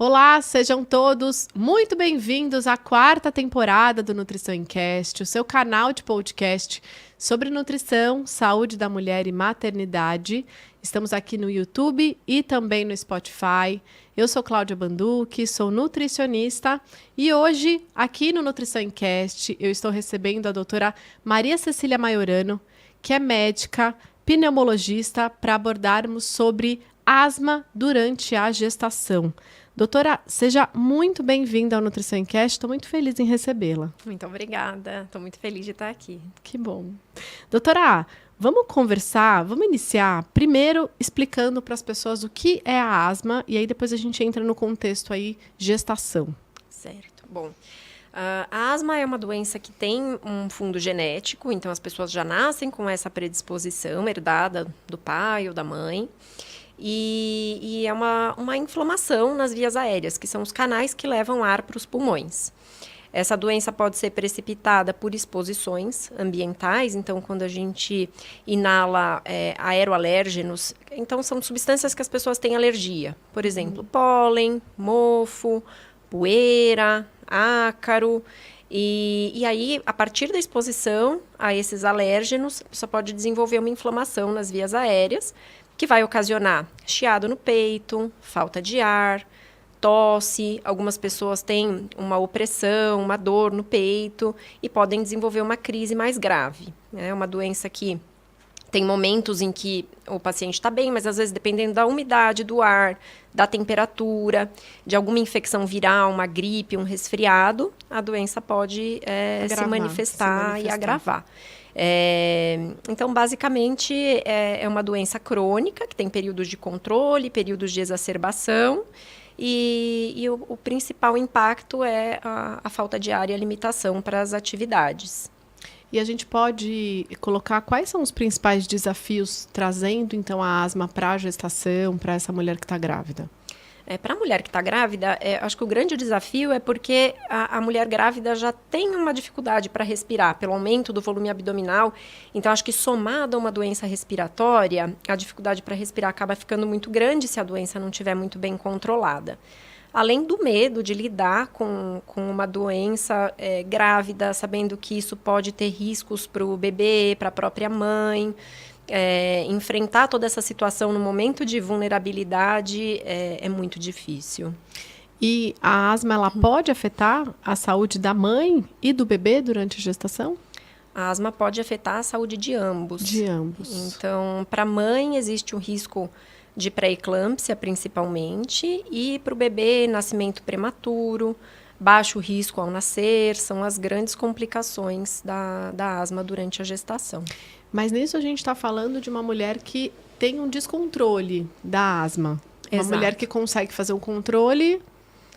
Olá, sejam todos muito bem-vindos à quarta temporada do Nutrição em Cast, o seu canal de podcast sobre nutrição, saúde da mulher e maternidade. Estamos aqui no YouTube e também no Spotify. Eu sou Cláudia Banducchi, sou nutricionista e hoje, aqui no Nutrição em Cast, eu estou recebendo a doutora Maria Cecília Maiorano, que é médica, pneumologista, para abordarmos sobre asma durante a gestação. Doutora, seja muito bem-vinda ao Nutrição em Cast. Estou muito feliz em recebê-la. Muito obrigada. Estou muito feliz de estar aqui. Que bom. Doutora, vamos conversar, vamos iniciar primeiro explicando para as pessoas o que é a asma e aí depois a gente entra no contexto aí gestação. Certo. Bom, a asma é uma doença que tem um fundo genético, então as pessoas já nascem com essa predisposição herdada do pai ou da mãe. E é uma inflamação nas vias aéreas, que são os canais que levam ar para os pulmões. Essa doença pode ser precipitada por exposições ambientais, então quando a gente inala aeroalérgenos, então são substâncias que as pessoas têm alergia. Por exemplo, pólen, mofo, poeira, ácaro. E aí, a partir da exposição a esses alérgenos, a pessoa pode desenvolver uma inflamação nas vias aéreas, que vai ocasionar chiado no peito, falta de ar, tosse. Algumas pessoas têm uma opressão, uma dor no peito e podem desenvolver uma crise mais grave. É uma doença que tem momentos em que o paciente está bem, mas às vezes dependendo da umidade do ar, da temperatura, de alguma infecção viral, uma gripe, um resfriado, a doença pode se manifestar e agravar. Então, basicamente, é uma doença crônica, que tem períodos de controle, períodos de exacerbação, e o principal impacto é a falta de ar e a limitação para as atividades. E a gente pode colocar quais são os principais desafios trazendo, então, a asma para a gestação, para essa mulher que está grávida? Para a mulher que está grávida, acho que o grande desafio é porque a mulher grávida já tem uma dificuldade para respirar, pelo aumento do volume abdominal. Então, acho que somado a uma doença respiratória, a dificuldade para respirar acaba ficando muito grande se a doença não estiver muito bem controlada. Além do medo de lidar com uma doença grávida, sabendo que isso pode ter riscos para o bebê, para a própria mãe. Enfrentar toda essa situação no momento de vulnerabilidade é muito difícil. E a asma, ela pode afetar a saúde da mãe e do bebê durante a gestação? A asma pode afetar a saúde de ambos. De ambos. Então, para a mãe existe um risco de pré-eclâmpsia, principalmente, e para o bebê, nascimento prematuro, baixo risco ao nascer, são as grandes complicações da asma durante a gestação. Mas nisso a gente está falando de uma mulher que tem um descontrole da asma. Uma mulher que consegue fazer um controle,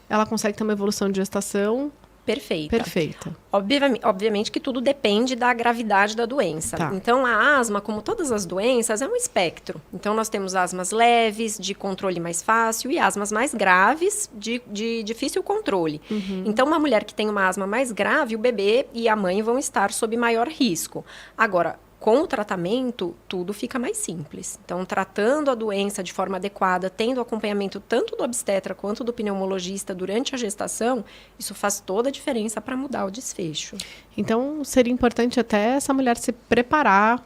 ela consegue ter uma evolução de gestação perfeita. Obviamente que tudo depende da gravidade da doença. Tá. Então, a asma, como todas as doenças, é um espectro. Então, nós temos asmas leves, de controle mais fácil, e asmas mais graves, de difícil controle. Então, uma mulher que tem uma asma mais grave, o bebê e a mãe vão estar sob maior risco. Agora, com o tratamento, tudo fica mais simples. Então, tratando a doença de forma adequada, tendo acompanhamento tanto do obstetra quanto do pneumologista durante a gestação, isso faz toda a diferença para mudar o desfecho. Então, seria importante até essa mulher se preparar,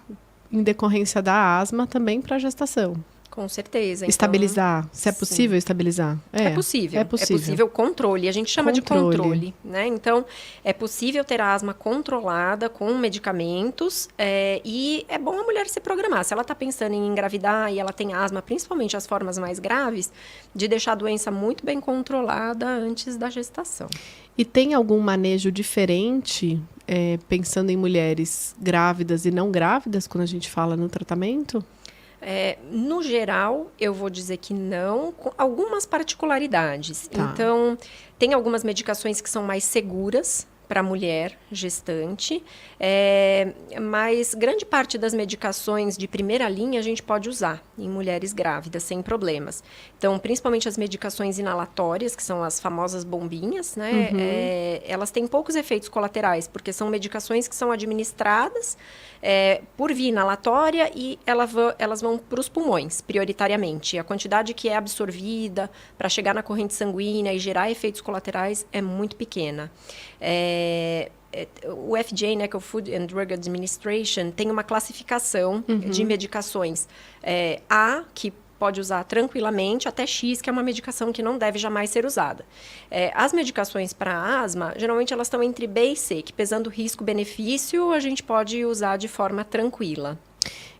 em decorrência da asma, também para a gestação. Com certeza. Então, estabilizar. Se é possível estabilizar? É possível. É possível controle. A gente chama de controle. Né? Então, é possível ter a asma controlada com medicamentos e é bom a mulher se programar. Se ela está pensando em engravidar e ela tem asma, principalmente as formas mais graves, de deixar a doença muito bem controlada antes da gestação. E tem algum manejo diferente, pensando em mulheres grávidas e não grávidas, quando a gente fala no tratamento? No geral, eu vou dizer que não, com algumas particularidades. Tá. Então, tem algumas medicações que são mais seguras para a mulher gestante, mas grande parte das medicações de primeira linha a gente pode usar em mulheres grávidas, sem problemas. Então, principalmente as medicações inalatórias, que são as famosas bombinhas, né? Elas têm poucos efeitos colaterais, porque são medicações que são administradas por via inalatória e elas vão para os pulmões, prioritariamente. A quantidade que é absorvida para chegar na corrente sanguínea e gerar efeitos colaterais é muito pequena. O FDA, né, que é o Food and Drug Administration, tem uma classificação de medicações A, que pode usar tranquilamente, até X, que é uma medicação que não deve jamais ser usada. As medicações para asma, geralmente elas estão entre B e C, que pesando risco-benefício, a gente pode usar de forma tranquila.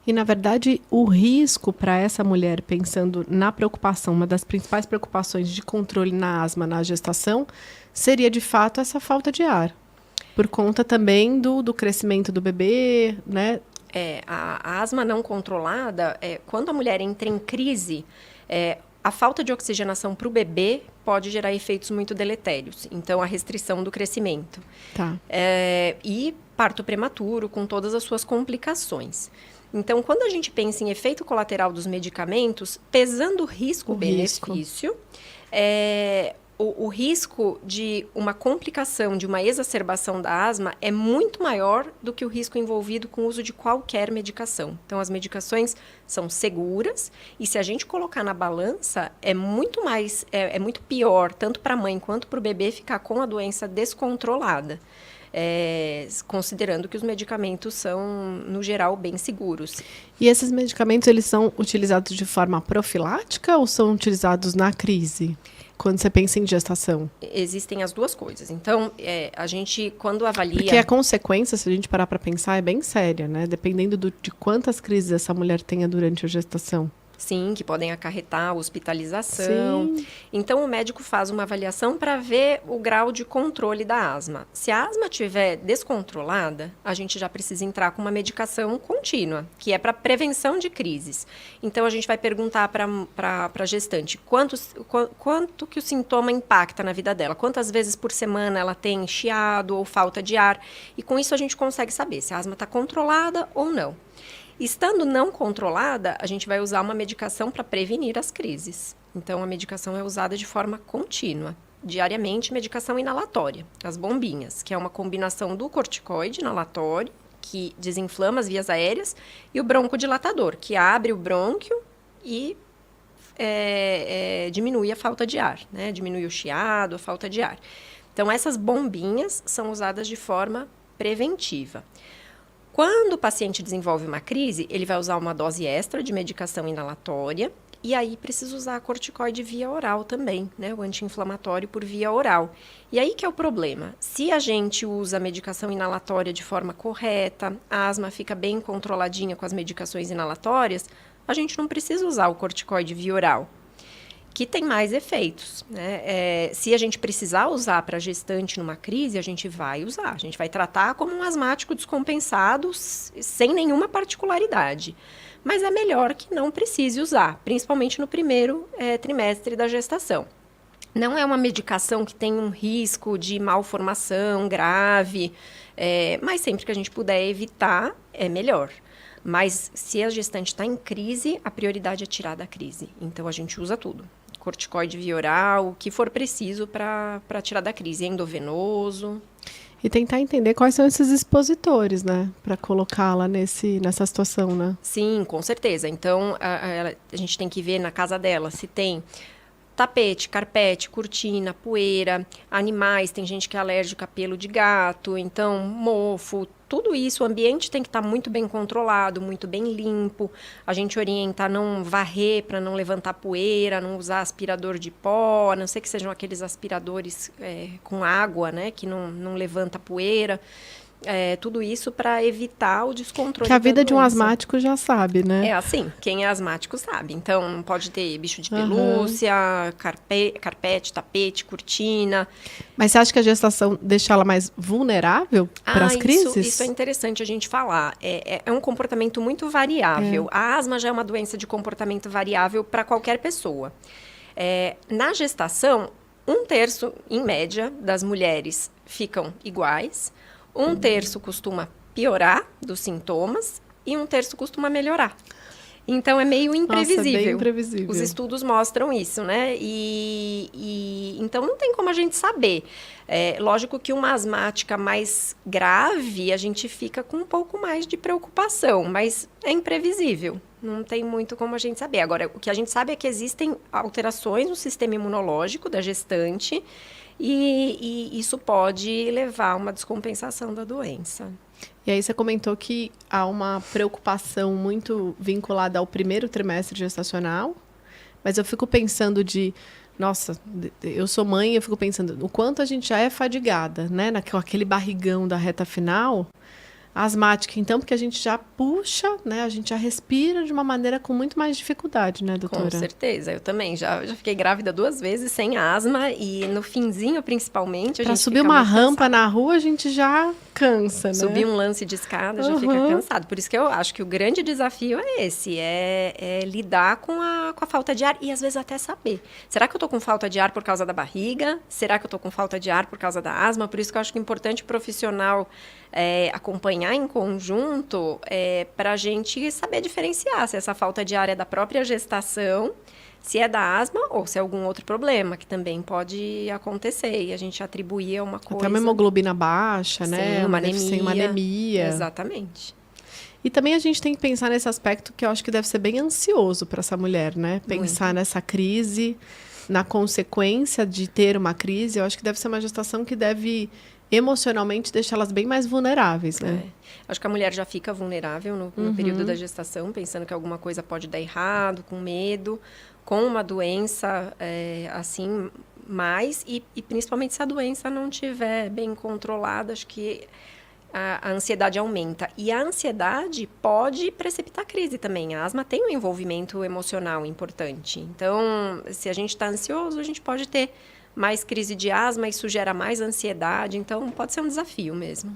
E, na verdade, o risco para essa mulher, pensando na preocupação, uma das principais preocupações de controle na asma, na gestação, seria, de fato, essa falta de ar. Por conta também do crescimento do bebê, né? A asma não controlada, quando a mulher entra em crise, a falta de oxigenação para o bebê pode gerar efeitos muito deletérios. Então, a restrição do crescimento. Tá. E parto prematuro, com todas as suas complicações. Então, quando a gente pensa em efeito colateral dos medicamentos, pesando risco-benefício, o risco de uma complicação, de uma exacerbação da asma é muito maior do que o risco envolvido com o uso de qualquer medicação. Então, as medicações são seguras e se a gente colocar na balança, é muito pior, tanto para a mãe quanto para o bebê, ficar com a doença descontrolada. Considerando que os medicamentos são, no geral, bem seguros. E esses medicamentos, eles são utilizados de forma profilática ou são utilizados na crise? Quando você pensa em gestação? Existem as duas coisas. Então, a gente, quando avalia... Porque a consequência, se a gente parar para pensar, é bem séria, né? Dependendo de quantas crises essa mulher tenha durante a gestação. Sim, que podem acarretar hospitalização. Sim. Então, o médico faz uma avaliação para ver o grau de controle da asma. Se a asma estiver descontrolada, a gente já precisa entrar com uma medicação contínua, que é para prevenção de crises. Então, a gente vai perguntar para a gestante quanto que o sintoma impacta na vida dela, quantas vezes por semana ela tem chiado ou falta de ar. E com isso, a gente consegue saber se a asma está controlada ou não. Estando não controlada, a gente vai usar uma medicação para prevenir as crises. Então, a medicação é usada de forma contínua, diariamente, medicação inalatória, as bombinhas, que é uma combinação do corticoide inalatório, que desinflama as vias aéreas, e o broncodilatador, que abre o brônquio e diminui a falta de ar, né? Diminui o chiado, a falta de ar. Então, essas bombinhas são usadas de forma preventiva. Quando o paciente desenvolve uma crise, ele vai usar uma dose extra de medicação inalatória e aí precisa usar a corticoide via oral também, né? O anti-inflamatório por via oral. E aí que é o problema. Se a gente usa a medicação inalatória de forma correta, a asma fica bem controladinha com as medicações inalatórias, a gente não precisa usar o corticoide via oral, que tem mais efeitos, né? Se a gente precisar usar para gestante numa crise, a gente vai usar. A gente vai tratar como um asmático descompensado, sem nenhuma particularidade. Mas é melhor que não precise usar, principalmente no primeiro trimestre da gestação. Não é uma medicação que tem um risco de malformação grave, mas sempre que a gente puder evitar, é melhor. Mas se a gestante está em crise, a prioridade é tirar da crise. Então, a gente usa tudo. Corticoide via oral, o que for preciso para tirar da crise, endovenoso. E tentar entender quais são esses expositores, né? Para colocá-la nessa situação, né? Sim, com certeza. Então, a gente tem que ver na casa dela se tem tapete, carpete, cortina, poeira, animais. Tem gente que é alérgica a pelo de gato, então mofo. Tudo isso, o ambiente tem que estar muito bem controlado, muito bem limpo. A gente orienta a não varrer para não levantar poeira, não usar aspirador de pó, a não ser que sejam aqueles aspiradores com água, né, que não levanta poeira. Tudo isso para evitar o descontrole. Que a vida da de um doença. asmático já sabe, né? É assim, quem é asmático sabe. Então, não pode ter bicho de pelúcia, carpete, tapete, cortina. Mas você acha que a gestação deixa ela mais vulnerável para as crises? Isso é interessante a gente falar. É um comportamento muito variável. A asma já é uma doença de comportamento variável para qualquer pessoa. Na gestação, 1/3, em média, das mulheres ficam iguais, 1/3 costuma piorar dos sintomas e 1/3 costuma melhorar. Então, é meio imprevisível. Nossa, bem imprevisível. Os estudos mostram isso, né? Então, não tem como a gente saber. Lógico que uma asmática mais grave, a gente fica com um pouco mais de preocupação, mas é imprevisível. Não tem muito como a gente saber. Agora, o que a gente sabe é que existem alterações no sistema imunológico da gestante e isso pode levar a uma descompensação da doença. E aí você comentou que há uma preocupação muito vinculada ao primeiro trimestre gestacional, mas eu fico pensando nossa, eu sou mãe e eu fico pensando o quanto a gente já é fadigada, né? Aquele barrigão da reta final. Asmática, então, porque a gente já puxa, né? A gente já respira de uma maneira com muito mais dificuldade, né, doutora? Com certeza, eu também. Já fiquei grávida 2 vezes sem asma e no finzinho, principalmente, a gente subir fica uma muito rampa cansado. na rua, a gente já cansa, né? Subir um lance de escada já fica cansado. Por isso que eu acho que o grande desafio é esse, é lidar com a falta de ar e às vezes até saber. Será que eu tô com falta de ar por causa da barriga? Será que eu tô com falta de ar por causa da asma? Por isso que eu acho que é importante o profissional acompanhar em conjunto para a gente saber diferenciar se essa falta de ar é da própria gestação, se é da asma ou se é algum outro problema que também pode acontecer e a gente atribuir a uma coisa. Até uma hemoglobina baixa, né? Sim, uma anemia. Exatamente. E também a gente tem que pensar nesse aspecto que eu acho que deve ser bem ansioso para essa mulher, né? Pensar nessa crise, na consequência de ter uma crise. Eu acho que deve ser uma gestação que deve emocionalmente deixar elas bem mais vulneráveis, né? Acho que a mulher já fica vulnerável no período da gestação, pensando que alguma coisa pode dar errado, com medo, com uma doença assim, e principalmente se a doença não estiver bem controlada, acho que a ansiedade aumenta. E a ansiedade pode precipitar crise também. A asma tem um envolvimento emocional importante. Então, se a gente está ansioso, a gente pode ter mais crise de asma, isso gera mais ansiedade, então pode ser um desafio mesmo.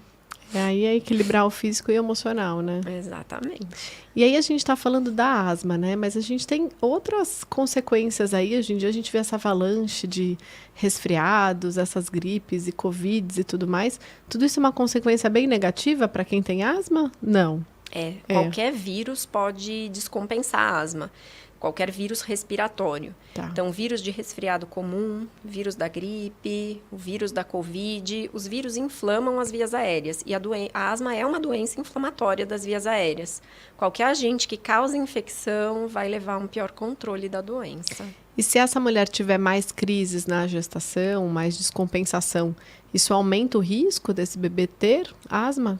Aí é equilibrar o físico e o emocional, né? Exatamente. E aí a gente está falando da asma, né? Mas a gente tem outras consequências aí. Hoje em dia a gente vê essa avalanche de resfriados, essas gripes e covids e tudo mais. Tudo isso é uma consequência bem negativa para quem tem asma? Não. Qualquer vírus pode descompensar a asma. Qualquer vírus respiratório. Tá. Então, vírus de resfriado comum, vírus da gripe, o vírus da Covid, os vírus inflamam as vias aéreas. E a asma é uma doença inflamatória das vias aéreas. Qualquer agente que cause infecção vai levar a um pior controle da doença. E se essa mulher tiver mais crises na gestação, mais descompensação, isso aumenta o risco desse bebê ter asma?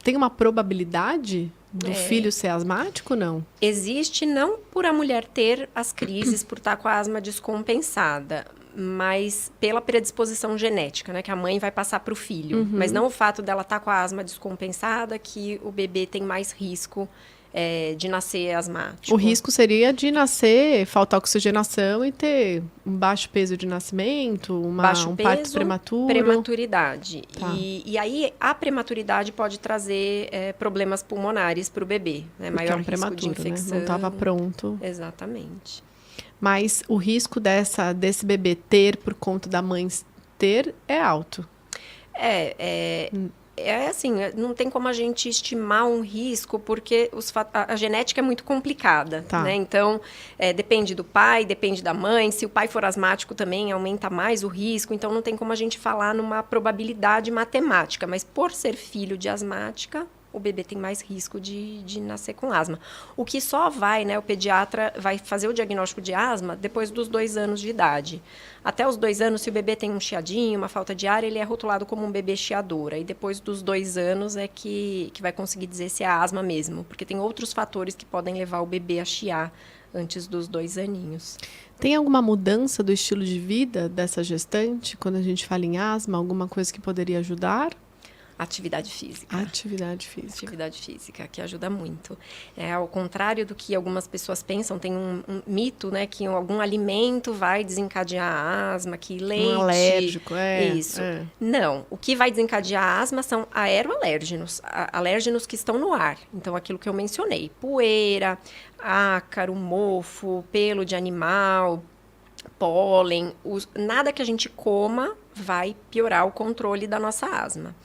Tem uma probabilidade do filho ser asmático, não? Existe, não por a mulher ter as crises, por estar com a asma descompensada, mas pela predisposição genética, né? Que a mãe vai passar para o filho. Mas não o fato dela estar com a asma descompensada, que o bebê tem mais risco de nascer asmático. O risco seria de nascer, faltar oxigenação e ter um baixo peso de nascimento, um parto prematuro. Prematuridade. Tá. E aí, a prematuridade pode trazer problemas pulmonares para o bebê. Né? Maior risco de infecção. Né? Não estava pronto. Exatamente. Mas o risco desse bebê ter, por conta da mãe ter, é alto. Assim, não tem como a gente estimar um risco, porque a genética é muito complicada, tá. Né? Então, depende do pai, depende da mãe. Se o pai for asmático também, aumenta mais o risco. Então, não tem como a gente falar numa probabilidade matemática. Mas, por ser filho de asmática, o bebê tem mais risco de nascer com asma. O que só o pediatra vai fazer o diagnóstico de asma depois dos 2 anos de idade. Até os 2 anos, se o bebê tem um chiadinho, uma falta de ar, ele é rotulado como um bebê chiador. E depois dos 2 anos é que vai conseguir dizer se é asma mesmo. Porque tem outros fatores que podem levar o bebê a chiar antes dos 2 aninhos. Tem alguma mudança do estilo de vida dessa gestante, quando a gente fala em asma? Alguma coisa que poderia ajudar? Atividade física. Atividade física, que ajuda muito. Ao contrário do que algumas pessoas pensam, tem um mito, né, que algum alimento vai desencadear a asma, que leite... Um alérgico, Isso. Não, o que vai desencadear a asma são aeroalérgenos, alérgenos que estão no ar. Então, aquilo que eu mencionei, poeira, ácaro, mofo, pelo de animal... pólen, nada que a gente coma vai piorar o controle da nossa asma.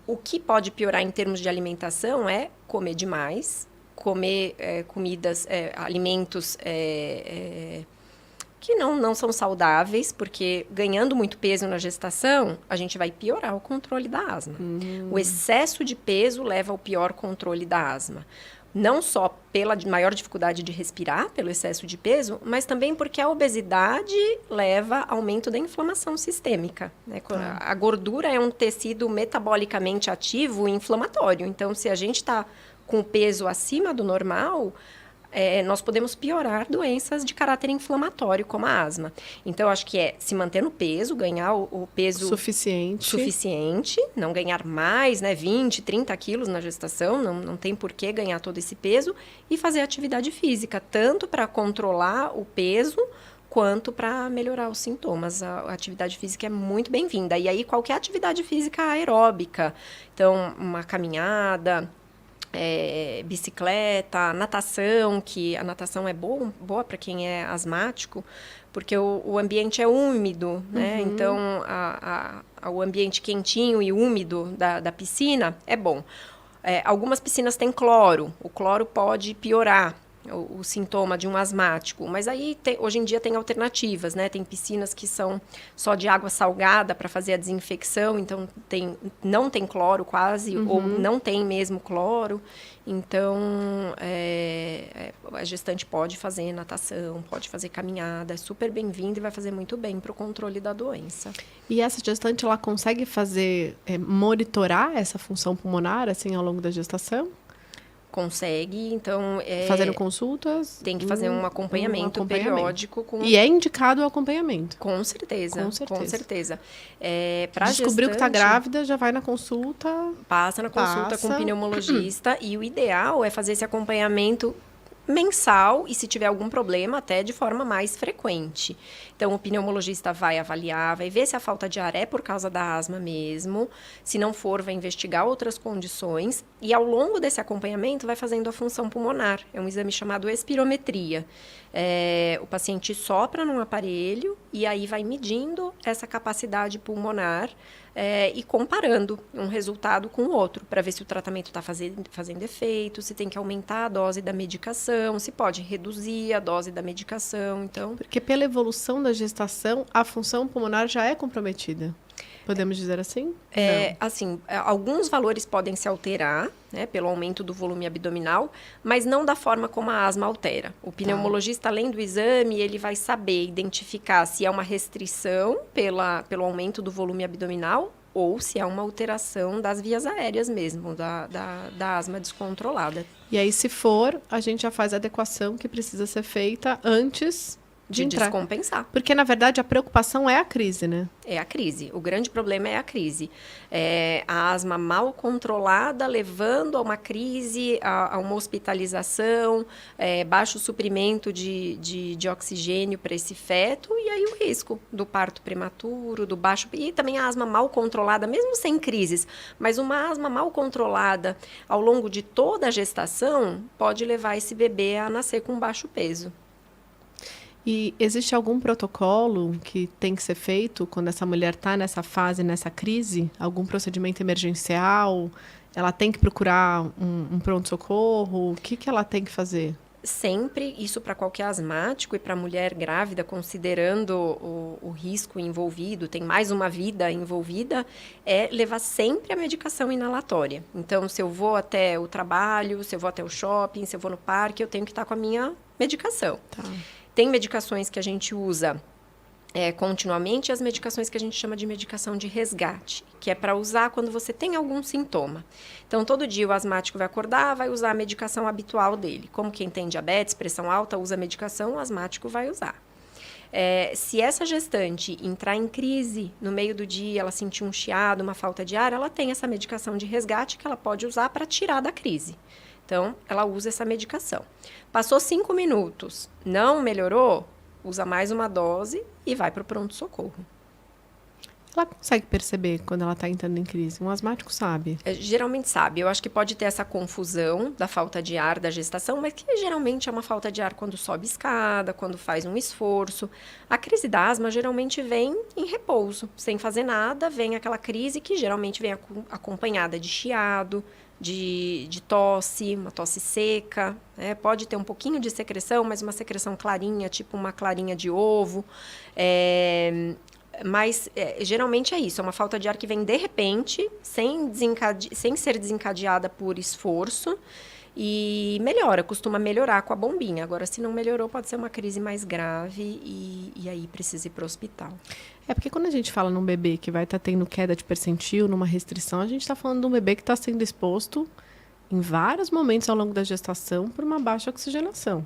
O que pode piorar em termos de alimentação é comer demais, comer alimentos que não são saudáveis, porque ganhando muito peso na gestação, a gente vai piorar o controle da asma. O excesso de peso leva ao pior controle da asma. Não só pela maior dificuldade de respirar, pelo excesso de peso, mas também porque a obesidade leva ao aumento da inflamação sistêmica, né? A gordura é um tecido metabolicamente ativo e inflamatório. Então, se a gente está com o peso acima do normal, nós podemos piorar doenças de caráter inflamatório, como a asma. Então, acho que se manter no peso, ganhar o peso suficiente, não ganhar mais, né, 20, 30 quilos na gestação, não tem por que ganhar todo esse peso, e fazer atividade física, tanto para controlar o peso, quanto para melhorar os sintomas. A atividade física é muito bem-vinda. E aí, qualquer atividade física aeróbica, então, uma caminhada, bicicleta, natação, que a natação é boa para quem é asmático, porque o ambiente é úmido, né? Então, o ambiente quentinho e úmido da piscina é bom. Algumas piscinas têm cloro, o cloro pode piorar o sintoma de um asmático, mas aí hoje em dia tem alternativas, né? Tem piscinas que são só de água salgada para fazer a desinfecção, então não tem cloro quase, ou não tem mesmo cloro. Então, a gestante pode fazer natação, pode fazer caminhada, é super bem-vinda e vai fazer muito bem para o controle da doença. E essa gestante, ela consegue monitorar essa função pulmonar, assim, ao longo da gestação? Consegue, então... Fazendo consultas? Tem que fazer um acompanhamento periódico. E é indicado o acompanhamento? Com certeza. Descobriu que está grávida, já vai na consulta? Passa na consulta com o pneumologista. E o ideal é fazer esse acompanhamento mensal e, se tiver algum problema, até de forma mais frequente. Então, o pneumologista vai avaliar, vai ver se a falta de ar é por causa da asma mesmo. Se não for, vai investigar outras condições. E, ao longo desse acompanhamento, vai fazendo a função pulmonar. É um exame chamado espirometria. O paciente sopra num aparelho e aí vai medindo essa capacidade pulmonar e comparando um resultado com o outro, para ver se o tratamento está fazendo efeito, se tem que aumentar a dose da medicação, se pode reduzir a dose da medicação. Então, porque pela evolução da gestação, a função pulmonar já é comprometida. Podemos dizer assim? Assim, alguns valores podem se alterar, né, pelo aumento do volume abdominal, mas não da forma como a asma altera. O pneumologista, além do exame, ele vai saber identificar se é uma restrição pelo aumento do volume abdominal ou se é uma alteração das vias aéreas mesmo, da asma descontrolada. E aí, se for, a gente já faz a adequação que precisa ser feita antes de descompensar. Porque, na verdade, a preocupação é a crise, né? É a crise. O grande problema é a crise. A asma mal controlada, levando a uma crise, a uma hospitalização, baixo suprimento de oxigênio para esse feto, e aí o risco do parto prematuro, do baixo... E também a asma mal controlada, mesmo sem crises, mas uma asma mal controlada ao longo de toda a gestação pode levar esse bebê a nascer com baixo peso. E existe algum protocolo que tem que ser feito quando essa mulher está nessa fase, nessa crise? Algum procedimento emergencial? Ela tem que procurar um pronto-socorro? O que ela tem que fazer? Sempre, isso para qualquer asmático e para mulher grávida, considerando o risco envolvido, tem mais uma vida envolvida, é levar sempre a medicação inalatória. Então, se eu vou até o trabalho, se eu vou até o shopping, se eu vou no parque, eu tenho que estar com a minha medicação. Tá. Tem medicações que a gente usa continuamente e as medicações que a gente chama de medicação de resgate, que é para usar quando você tem algum sintoma. Então, todo dia o asmático vai acordar, vai usar a medicação habitual dele. Como quem tem diabetes, pressão alta, usa a medicação, o asmático vai usar. Se essa gestante entrar em crise no meio do dia, ela sentir um chiado, uma falta de ar, ela tem essa medicação de resgate que ela pode usar para tirar da crise. Então, ela usa essa medicação. Passou 5 minutos, não melhorou, usa mais uma dose e vai para o pronto-socorro. Ela consegue perceber quando ela está entrando em crise? Um asmático sabe. Geralmente sabe. Eu acho que pode ter essa confusão da falta de ar da gestação, mas que geralmente é uma falta de ar quando sobe escada, quando faz um esforço. A crise da asma geralmente vem em repouso, sem fazer nada, vem aquela crise que geralmente vem acompanhada de chiado, de tosse, uma tosse seca, né? Pode ter um pouquinho de secreção, mas uma secreção clarinha, tipo uma clarinha de ovo. Mas geralmente é isso, é uma falta de ar que vem de repente, sem ser desencadeada por esforço, e melhora, costuma melhorar com a bombinha. Agora, se não melhorou, pode ser uma crise mais grave e aí precisa ir para o hospital. É porque quando a gente fala num bebê que vai estar tendo queda de percentil, numa restrição, a gente está falando de um bebê que está sendo exposto em vários momentos ao longo da gestação por uma baixa oxigenação.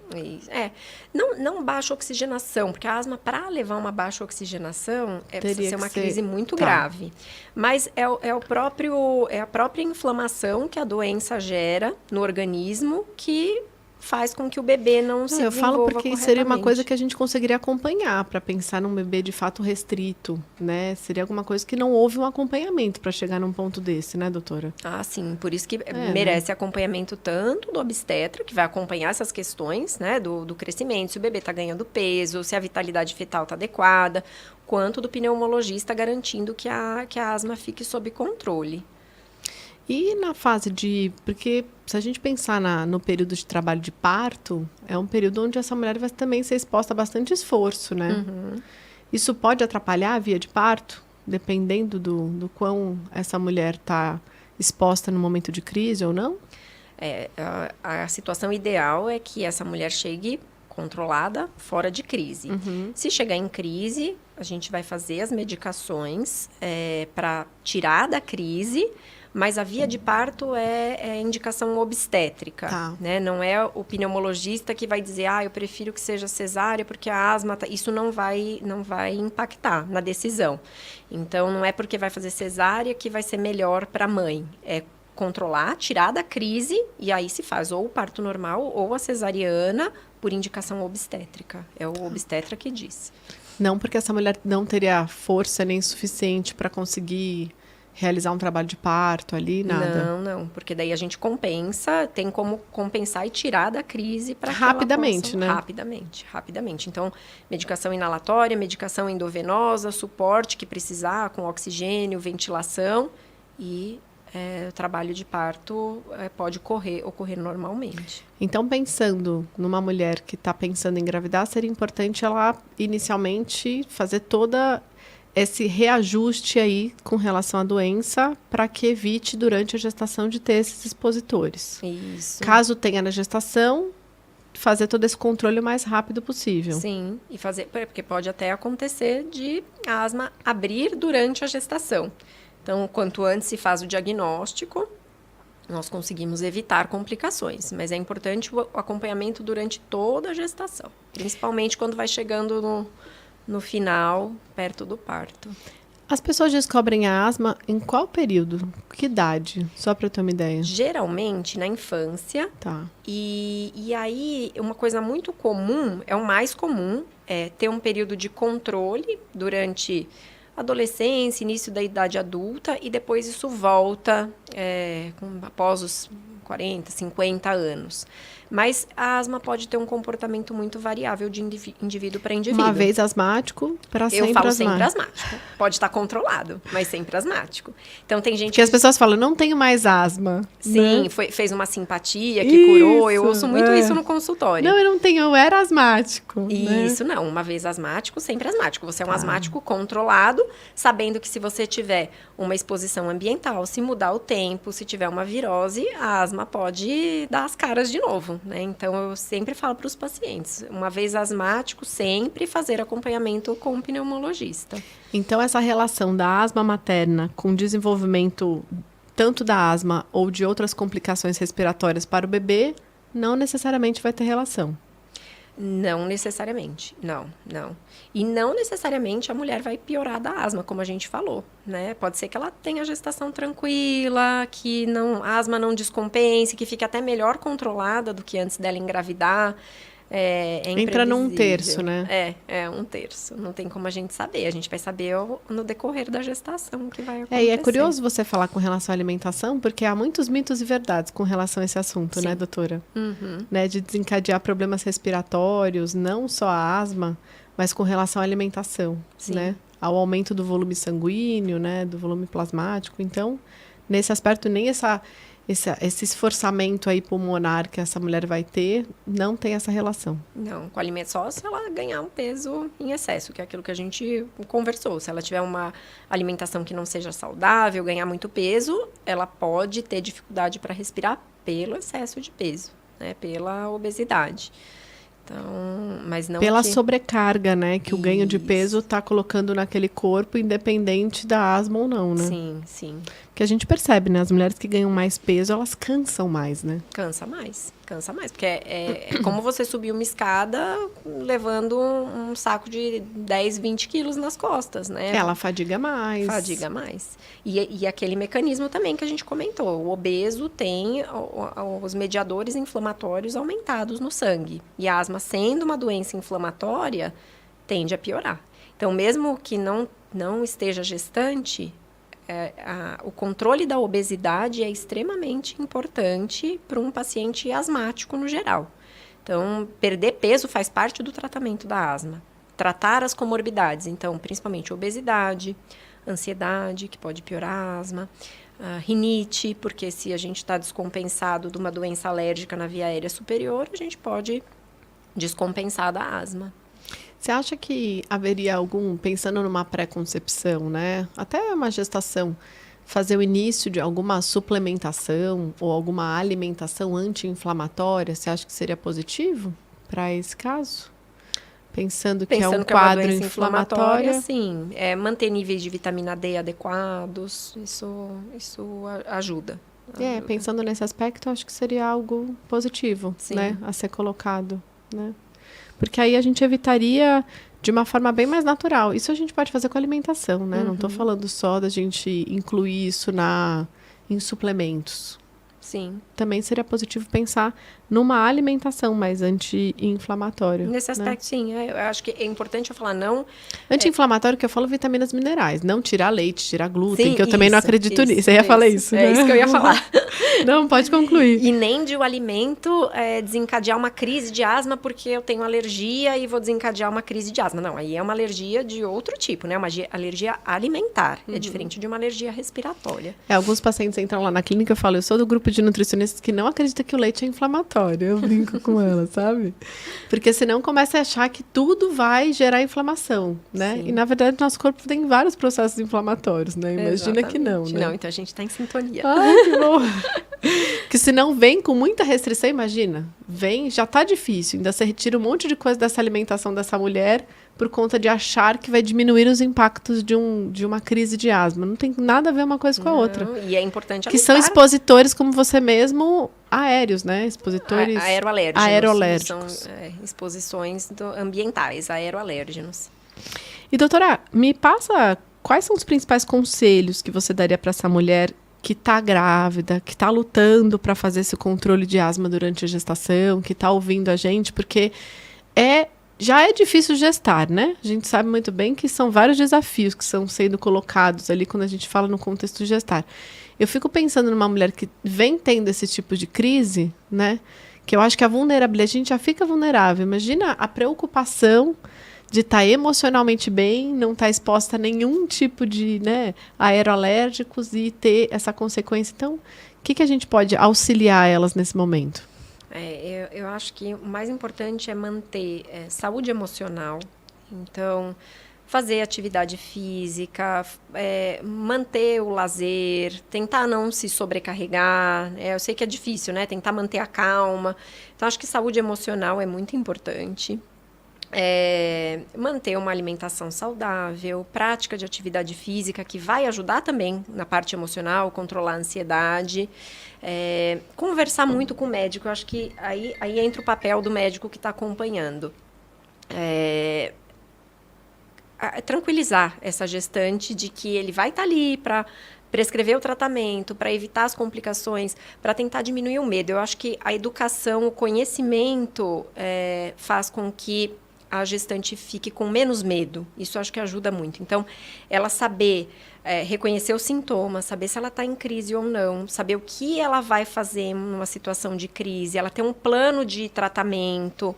Não baixa oxigenação, porque a asma, para levar uma baixa oxigenação, precisa ser uma crise muito grave. Mas é a própria inflamação que a doença gera no organismo que faz com que o bebê não se desenvolva. Eu falo porque seria uma coisa que a gente conseguiria acompanhar para pensar num bebê de fato restrito, né? Seria alguma coisa que não houve um acompanhamento para chegar num ponto desse, né, doutora? Ah, sim. Por isso que merece acompanhamento tanto do obstetra, que vai acompanhar essas questões, né, do crescimento, se o bebê está ganhando peso, se a vitalidade fetal está adequada, quanto do pneumologista garantindo que a asma fique sob controle. E na fase porque se a gente pensar no período de trabalho de parto, é um período onde essa mulher vai também ser exposta a bastante esforço, né? Uhum. Isso pode atrapalhar a via de parto, dependendo do quão essa mulher está exposta no momento de crise ou não? A situação ideal é que essa mulher chegue controlada, fora de crise. Uhum. Se chegar em crise, a gente vai fazer as medicações para tirar da crise, mas a via de parto é indicação obstétrica, né? Não é o pneumologista que vai dizer, eu prefiro que seja cesárea porque a asma... Isso não vai impactar na decisão. Então, não é porque vai fazer cesárea que vai ser melhor para a mãe. É controlar, tirar da crise, e aí se faz ou o parto normal ou a cesariana por indicação obstétrica. É o obstetra que diz. Não porque essa mulher não teria força nem suficiente para conseguir realizar um trabalho de parto ali, nada? Não, porque daí a gente compensa, tem como compensar e tirar da crise para rapidamente, né? Rapidamente. Então, medicação inalatória, medicação endovenosa, suporte que precisar, com oxigênio, ventilação, e o trabalho de parto pode ocorrer normalmente. Então, pensando numa mulher que está pensando em engravidar, seria importante ela, inicialmente, fazer toda esse reajuste aí com relação à doença para que evite, durante a gestação, de ter esses expositores. Isso. Caso tenha na gestação, fazer todo esse controle o mais rápido possível. Sim, e fazer, porque pode até acontecer de a asma abrir durante a gestação. Então, quanto antes se faz o diagnóstico, nós conseguimos evitar complicações. Mas é importante o acompanhamento durante toda a gestação, principalmente quando vai chegando no final, perto do parto. As pessoas descobrem a asma em qual período? Que idade? Só para eu ter uma ideia. Geralmente na infância. Tá. E aí, uma coisa muito comum, é o mais comum, é ter um período de controle durante adolescência, início da idade adulta, e depois isso volta após os 40, 50 anos. Mas a asma pode ter um comportamento muito variável de indivíduo para indivíduo. Uma vez asmático, para sempre asmático. Eu falo sempre asmático. Pode estar controlado, mas sempre asmático. Então, tem gente que as pessoas falam, não tenho mais asma. Sim, né? Fez uma simpatia que curou. Eu ouço muito isso no consultório. Não, eu era asmático. Isso, né? Não. Uma vez asmático, sempre asmático. Você é um asmático controlado, sabendo que se você tiver uma exposição ambiental, se mudar o tempo, se tiver uma virose, a asma pode dar as caras de novo. Né? Então, eu sempre falo para os pacientes, uma vez asmático, sempre fazer acompanhamento com um pneumologista. Então, essa relação da asma materna com o desenvolvimento tanto da asma ou de outras complicações respiratórias para o bebê, não necessariamente vai ter relação. Não necessariamente, não. E não necessariamente a mulher vai piorar da asma, como a gente falou, né? Pode ser que ela tenha gestação tranquila, que a asma não descompense, que fique até melhor controlada do que antes dela engravidar. Entra num imprevisível. terço, né? É um terço. Não tem como a gente saber. A gente vai saber no decorrer da gestação o que vai acontecer. E é curioso você falar com relação à alimentação, porque há muitos mitos e verdades com relação a esse assunto, Sim. né, doutora? Uhum. Né, de desencadear problemas respiratórios, não só a asma, mas com relação à alimentação, Sim. né? Ao aumento do volume sanguíneo, né, do volume plasmático. Então, nesse aspecto, nem esse esforçamento aí pulmonar que essa mulher vai ter, não tem essa relação. Não, com alimento só se ela ganhar um peso em excesso, que é aquilo que a gente conversou. Se ela tiver uma alimentação que não seja saudável, ganhar muito peso, ela pode ter dificuldade para respirar pelo excesso de peso, né? Pela obesidade. Então, mas não pela que... sobrecarga, né, que o ganho de peso está colocando naquele corpo, independente da asma ou não, né? Sim, sim. Que a gente percebe, né? As mulheres que ganham mais peso, elas cansam mais, né? Cansa mais, porque é como você subir uma escada levando um saco de 10, 20 quilos nas costas, né? Ela fadiga mais. Fadiga mais. E aquele mecanismo também que a gente comentou, o obeso tem os mediadores inflamatórios aumentados no sangue. E a asma, sendo uma doença inflamatória, tende a piorar. Então, mesmo que não esteja gestante, o controle da obesidade é extremamente importante para um paciente asmático no geral. Então, perder peso faz parte do tratamento da asma. Tratar as comorbidades, então, principalmente obesidade, ansiedade, que pode piorar a asma, rinite, porque se a gente está descompensado de uma doença alérgica na via aérea superior, a gente pode descompensar da asma. Você acha que haveria pensando numa pré-concepção, né? Até uma gestação, fazer o início de alguma suplementação ou alguma alimentação anti-inflamatória, você acha que seria positivo para esse caso? Pensando que é um quadro inflamatório. Sim. Manter níveis de vitamina D adequados, isso ajuda. Pensando nesse aspecto, acho que seria algo positivo, né? A ser colocado, né? Porque aí a gente evitaria de uma forma bem mais natural. Isso a gente pode fazer com a alimentação, né? Uhum. Não estou falando só da gente incluir isso em suplementos. Sim. Também seria positivo pensar numa alimentação mais anti-inflamatória. Nesse aspecto, né? Sim. Eu acho que é importante eu falar não... Anti-inflamatório, que eu falo vitaminas minerais. Não tirar leite, tirar glúten, que eu também não acredito nisso. Você ia falar isso, né? É isso que eu ia falar. Não, pode concluir. E nem de o alimento desencadear uma crise de asma porque eu tenho alergia e vou desencadear uma crise de asma. Não, aí é uma alergia de outro tipo, né? Uma alergia alimentar. Uhum. É diferente de uma alergia respiratória. Alguns pacientes entram lá na clínica e falam, eu sou do grupo de nutricionistas que não acredita que o leite é inflamatório. Eu brinco com ela, sabe? Porque senão começa a achar que tudo vai gerar inflamação, né? Sim. E na verdade nosso corpo tem vários processos inflamatórios, né? Imagina Exatamente. Que não, né? Não, então a gente está em sintonia. Ai, que bom. Que se não vem com muita restrição, imagina. Vem, já tá difícil. Ainda você retira um monte de coisa dessa alimentação dessa mulher por conta de achar que vai diminuir os impactos de uma crise de asma. Não tem nada a ver uma coisa com a outra. E é importante que são expositores, como você mesmo, aéreos, né? Expositores aeroalérgicos. São exposições ambientais, aeroalérgenos. E, doutora, me passa quais são os principais conselhos que você daria para essa mulher que está grávida, que está lutando para fazer esse controle de asma durante a gestação, que está ouvindo a gente, porque já é difícil gestar, né? A gente sabe muito bem que são vários desafios que são sendo colocados ali quando a gente fala no contexto de gestar. Eu fico pensando numa mulher que vem tendo esse tipo de crise, né? Que eu acho que a vulnerabilidade, a gente já fica vulnerável. Imagina a preocupação de estar emocionalmente bem, não estar exposta a nenhum tipo de, né, aeroalérgicos e ter essa consequência. Então, o que a gente pode auxiliar elas nesse momento? Eu acho que o mais importante é manter saúde emocional. Então, fazer atividade física, manter o lazer, tentar não se sobrecarregar. Eu sei que é difícil, né? Tentar manter a calma. Então, acho que saúde emocional é muito importante. Manter uma alimentação saudável, prática de atividade física, que vai ajudar também na parte emocional, controlar a ansiedade. Conversar muito com o médico, eu acho que aí entra o papel do médico que está acompanhando. Tranquilizar essa gestante de que ele vai estar ali para prescrever o tratamento, para evitar as complicações, para tentar diminuir o medo. Eu acho que a educação, o conhecimento faz com que a gestante fique com menos medo. Isso eu acho que ajuda muito. Então, ela saber reconhecer os sintomas, saber se ela está em crise ou não, saber o que ela vai fazer numa situação de crise, ela ter um plano de tratamento,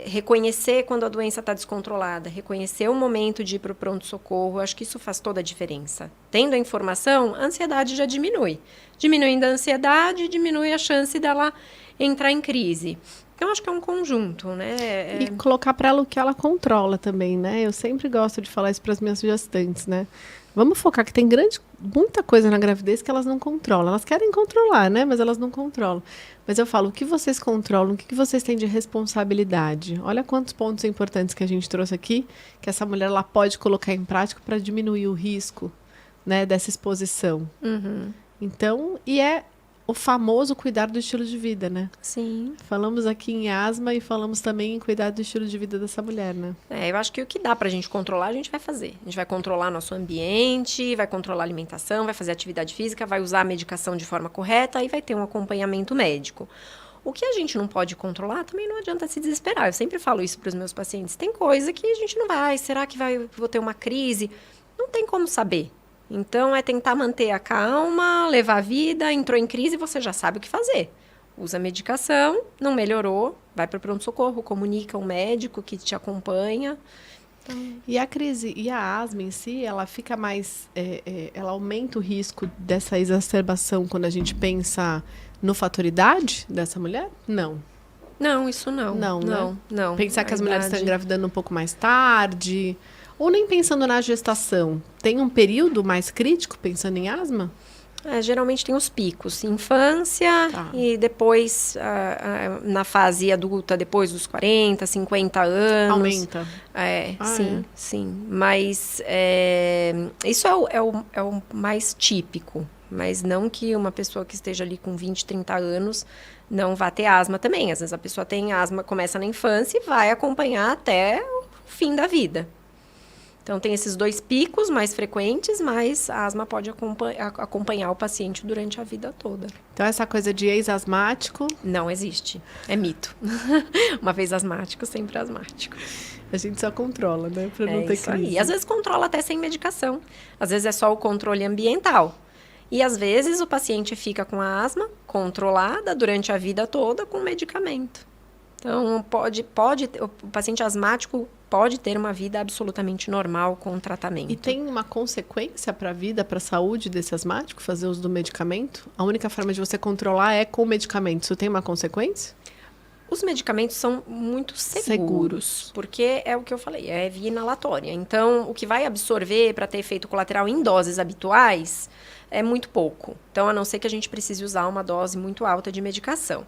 reconhecer quando a doença está descontrolada, reconhecer o momento de ir para o pronto-socorro. Acho que isso faz toda a diferença. Tendo a informação, a ansiedade já diminui. Diminuindo a ansiedade, diminui a chance dela entrar em crise. Então, acho que é um conjunto, né? E colocar para ela o que ela controla também, né? Eu sempre gosto de falar isso para as minhas gestantes, né? Vamos focar que tem muita coisa na gravidez que elas não controlam. Elas querem controlar, né? Mas elas não controlam. Mas eu falo, o que vocês controlam, o que vocês têm de responsabilidade? Olha quantos pontos importantes que a gente trouxe aqui, que essa mulher ela pode colocar em prática para diminuir o risco, né, dessa exposição. Uhum. Então, o famoso cuidar do estilo de vida, né? Sim. Falamos aqui em asma e falamos também em cuidar do estilo de vida dessa mulher, né? Eu acho que o que dá pra gente controlar, a gente vai fazer. A gente vai controlar nosso ambiente, vai controlar a alimentação, vai fazer atividade física, vai usar a medicação de forma correta e vai ter um acompanhamento médico. O que a gente não pode controlar, também não adianta se desesperar. Eu sempre falo isso para os meus pacientes. Tem coisa que a gente não vai. Será que vou ter uma crise? Não tem como saber. Então, é tentar manter a calma, levar a vida, entrou em crise, você já sabe o que fazer. Usa a medicação, não melhorou, vai para o pronto-socorro, comunica um médico que te acompanha. Então... E a crise, e a asma em si, ela fica mais... ela aumenta o risco dessa exacerbação quando a gente pensa no fator idade dessa mulher? Não. Não, isso não. Não, né? Não. Pensar que as mulheres estão engravidando um pouco mais tarde... Ou nem pensando na gestação, tem um período mais crítico pensando em asma? Geralmente tem os picos, infância e depois na fase adulta, depois dos 40, 50 anos. Aumenta? Sim. Mas isso é o mais típico. Mas não que uma pessoa que esteja ali com 20, 30 anos não vá ter asma também. Às vezes a pessoa tem asma, começa na infância e vai acompanhar até o fim da vida. Então, tem esses dois picos mais frequentes, mas a asma pode acompanhar o paciente durante a vida toda. Então, essa coisa de ex-asmático... Não existe. É mito. Uma vez asmático, sempre asmático. A gente só controla, né? Para não ter crise. E às vezes controla até sem medicação. Às vezes é só o controle ambiental. E às vezes o paciente fica com a asma controlada durante a vida toda com medicamento. Então, o paciente asmático pode ter uma vida absolutamente normal com o tratamento. E tem uma consequência para a vida, para a saúde desse asmático, fazer uso do medicamento? A única forma de você controlar é com o medicamento. Isso tem uma consequência? Os medicamentos são muito seguros, porque é o que eu falei, é via inalatória. Então, o que vai absorver para ter efeito colateral em doses habituais é muito pouco. Então, a não ser que a gente precise usar uma dose muito alta de medicação.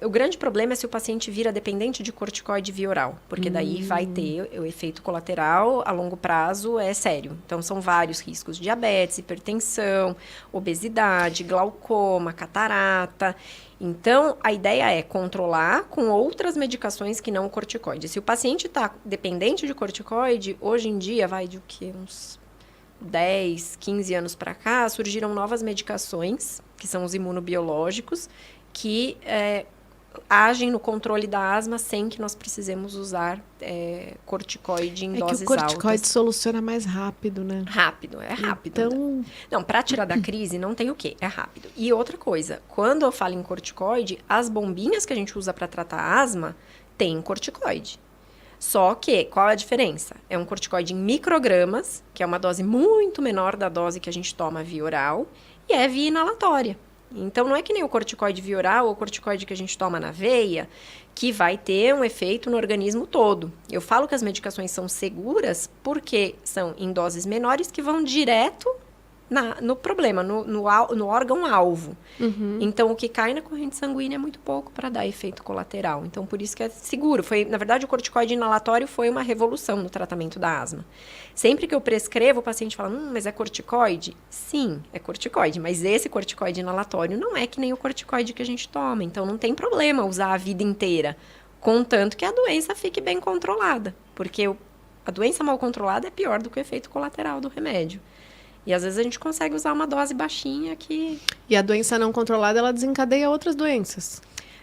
O grande problema é se o paciente vira dependente de corticoide via oral, porque daí vai ter o efeito colateral a longo prazo, é sério. Então, são vários riscos: diabetes, hipertensão, obesidade, glaucoma, catarata. Então, a ideia é controlar com outras medicações que não o corticoide. Se o paciente está dependente de corticoide, hoje em dia vai de uns 10, 15 anos para cá, surgiram novas medicações, que são os imunobiológicos, que agem no controle da asma sem que nós precisemos usar corticoide em doses altas. É que o corticoide soluciona mais rápido, né? Rápido. Então... Não, para tirar da crise não tem o quê? É rápido. E outra coisa, quando eu falo em corticoide, as bombinhas que a gente usa para tratar asma têm corticoide. Só que, qual é a diferença? É um corticoide em microgramas, que é uma dose muito menor da dose que a gente toma via oral, e é via inalatória. Então, não é que nem o corticoide via oral ou o corticoide que a gente toma na veia, que vai ter um efeito no organismo todo. Eu falo que as medicações são seguras porque são em doses menores que vão direto no problema, no órgão-alvo. Uhum. Então, o que cai na corrente sanguínea é muito pouco para dar efeito colateral. Então, por isso que é seguro. Na verdade, o corticoide inalatório foi uma revolução no tratamento da asma. Sempre que eu prescrevo, o paciente fala, mas é corticoide? Sim, é corticoide. Mas esse corticoide inalatório não é que nem o corticoide que a gente toma. Então, não tem problema usar a vida inteira, contanto que a doença fique bem controlada. Porque a doença mal controlada é pior do que o efeito colateral do remédio. E às vezes a gente consegue usar uma dose baixinha que... E a doença não controlada, ela desencadeia outras doenças.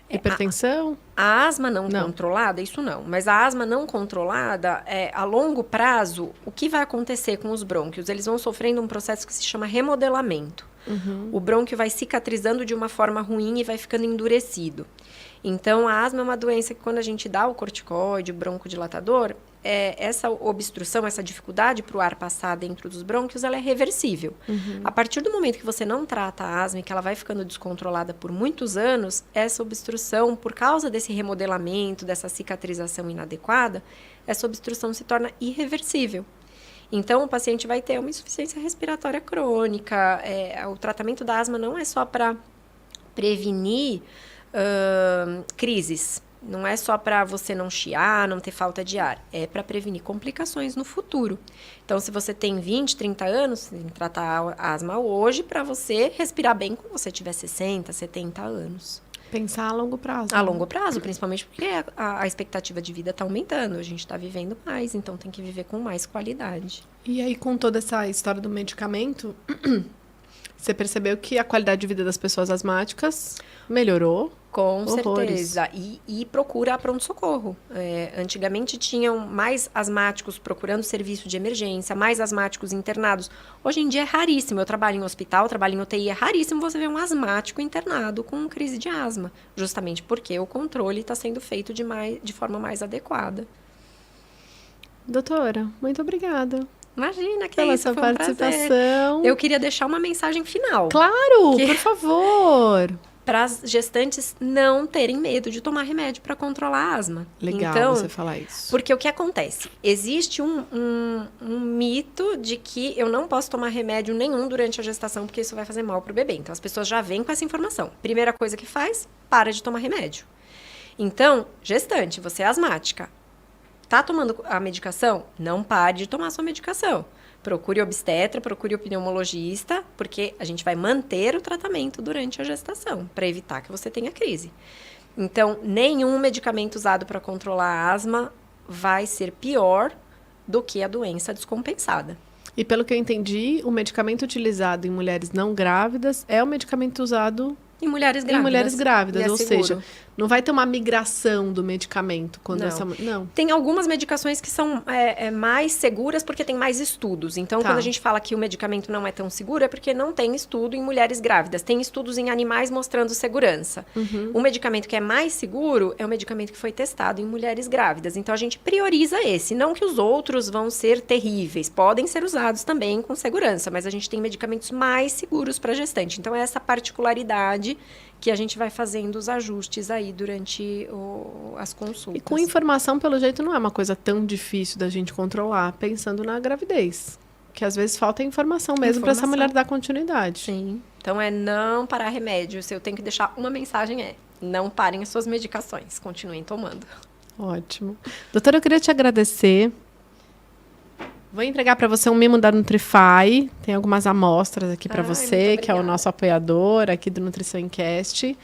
Hipertensão? A asma não controlada, isso não. Mas a asma não controlada, a longo prazo, o que vai acontecer com os brônquios? Eles vão sofrendo um processo que se chama remodelamento. O brônquio vai cicatrizando de uma forma ruim e vai ficando endurecido. Então, a asma é uma doença que quando a gente dá o corticoide, o broncodilatador, essa obstrução, essa dificuldade para o ar passar dentro dos brônquios, ela é reversível. A partir do momento que você não trata a asma e que ela vai ficando descontrolada por muitos anos, essa obstrução, por causa desse remodelamento, dessa cicatrização inadequada, essa obstrução se torna irreversível. Então, o paciente vai ter uma insuficiência respiratória crônica. O tratamento da asma não é só para prevenir crises. Não é só para você não chiar, não ter falta de ar. É para prevenir complicações no futuro. Então, se você tem 20, 30 anos, você tem que tratar a asma hoje para você respirar bem quando você tiver 60, 70 anos. Pensar a longo prazo. A longo prazo, principalmente porque a expectativa de vida está aumentando. A gente está vivendo mais, então tem que viver com mais qualidade. E aí, com toda essa história do medicamento, você percebeu que a qualidade de vida das pessoas asmáticas melhorou? Com Horrores. certeza. E procura pronto-socorro. Antigamente tinham mais asmáticos procurando serviço de emergência, mais asmáticos internados. Hoje em dia é raríssimo. Eu trabalho em hospital, trabalho em UTI, é raríssimo você ver um asmático internado com crise de asma. Justamente porque o controle está sendo feito de forma mais adequada. Doutora, muito obrigada. Imagina, que pela isso, sua foi um prazer. participação. Eu queria deixar uma mensagem final. Claro, por favor. Para as gestantes não terem medo de tomar remédio para controlar a asma. Legal então, você falar isso. Porque o que acontece? Existe um mito de que eu não posso tomar remédio nenhum durante a gestação porque isso vai fazer mal para o bebê. Então, as pessoas já vêm com essa informação. Primeira coisa que faz, para de tomar remédio. Então, gestante, você é asmática. Tá tomando a medicação? Não pare de tomar a sua medicação. Procure obstetra, procure o pneumologista, porque a gente vai manter o tratamento durante a gestação, para evitar que você tenha crise. Então, nenhum medicamento usado para controlar a asma vai ser pior do que a doença descompensada. E pelo que eu entendi, o medicamento utilizado em mulheres não grávidas é o medicamento usado em mulheres grávidas. Em mulheres grávidas, ou seguro. seja, não vai ter uma migração do medicamento quando não. essa... Não. Tem algumas medicações que são mais seguras porque tem mais estudos. Então, quando a gente fala que o medicamento não é tão seguro, é porque não tem estudo em mulheres grávidas. Tem estudos em animais mostrando segurança. O medicamento que é mais seguro é o medicamento que foi testado em mulheres grávidas. Então, a gente prioriza esse. Não que os outros vão ser terríveis. Podem ser usados também com segurança, mas a gente tem medicamentos mais seguros para gestante. Então, é essa particularidade que a gente vai fazendo os ajustes aí durante as consultas. E com informação, pelo jeito, não é uma coisa tão difícil da gente controlar, pensando na gravidez. Que às vezes falta informação mesmo para essa mulher dar continuidade. Sim. Então, não parar remédio. Se eu tenho que deixar uma mensagem não parem as suas medicações. Continuem tomando. Ótimo. Doutora, eu queria te agradecer. Vou entregar para você um mimo da Nutrify. Tem algumas amostras aqui para você, que é o nosso apoiador aqui do Nutrição Encast.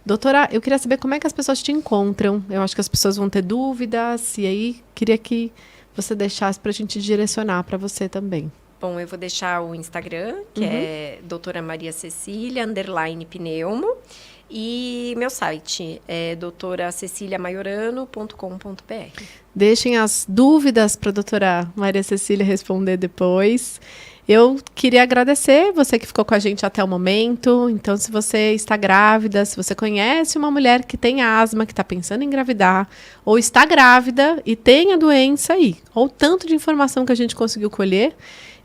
Doutora, eu queria saber como é que as pessoas te encontram. Eu acho que as pessoas vão ter dúvidas. E aí, queria que você deixasse para a gente direcionar para você também. Bom, eu vou deixar o Instagram, que é doutora Maria Cecília, _pneumo. E meu site é doutoraceciliamaiorano.com.br. Deixem as dúvidas para a doutora Maria Cecília responder depois. Eu queria agradecer você que ficou com a gente até o momento. Então, se você está grávida, se você conhece uma mulher que tem asma, que está pensando em engravidar, ou está grávida e tem a doença aí, ou tanto de informação que a gente conseguiu colher,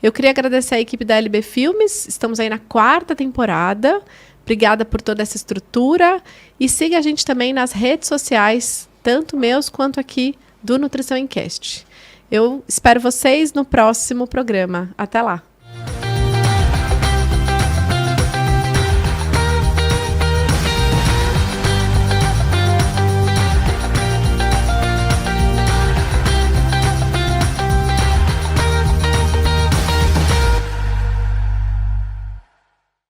eu queria agradecer a equipe da LB Filmes. Estamos aí na 4ª temporada. Obrigada por toda essa estrutura. E siga a gente também nas redes sociais, tanto meus quanto aqui do Nutrição Encast. Eu espero vocês no próximo programa. Até lá!